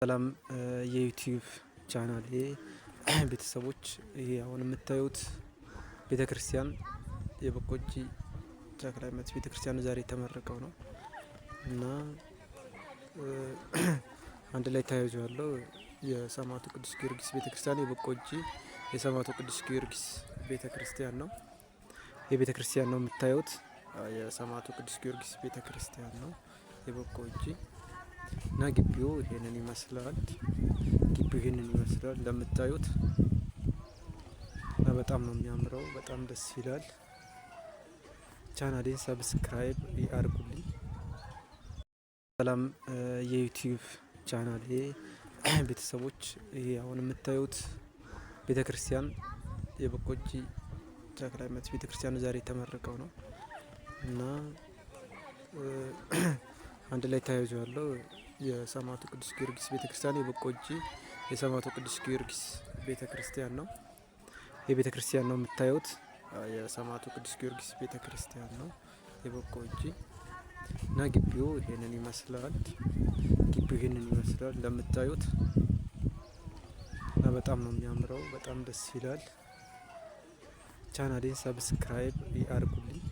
ሰላም የዩቲዩብ ቻናል ቤተሰቦች፣ ይሄ አሁን የምታዩት ቤተክርስቲያን የበቆጂ ተክለ ሃይማኖት ቤተክርስቲያን ዛሬ የተመረቀው ነው እና አንድ ላይ ተያይዞ ያለው የሰማዕቱ ቅዱስ ጊዮርጊስ ቤተክርስቲያን የበቆጂ የሰማዕቱ ቅዱስ ጊዮርጊስ ቤተክርስቲያን ነው። የቤተክርስቲያን ነው የምታዩት የሰማዕቱ ቅዱስ ጊዮርጊስ ቤተክርስቲያን ነው የበቆጂ እና ግቢው ይሄንን ይመስላል። እንደምታዩት እና በጣም ነው የሚያምረው። በጣም ደስ ይላል። ቻናሌን ሰብስክራይብ ያርጉልኝ። ሰላም የዩቲዩብ ቻናል ቤተሰቦች፣ ይሄ አሁን የምታዩት ቤተክርስቲያን የበቆጂ ተክለ ሃይማኖት ቤተክርስቲያን ዛሬ የተመረቀው ነው እና አንድ ላይ ተያይዞ ያለው የሰማዕቱ ቅዱስ ጊዮርጊስ ቤተክርስቲያን የበቆጂ የሰማዕቱ ቅዱስ ጊዮርጊስ ቤተክርስቲያን ነው። የቤተክርስቲያን ነው የምታዩት የሰማዕቱ ቅዱስ ጊዮርጊስ ቤተክርስቲያን ነው የበቆጂ እና ግቢው ይሄንን ይመስላል። እንደምታዩት እና በጣም ነው የሚያምረው። በጣም ደስ ይላል። ቻናሌን ሰብስክራይብ ያርጉልኝ።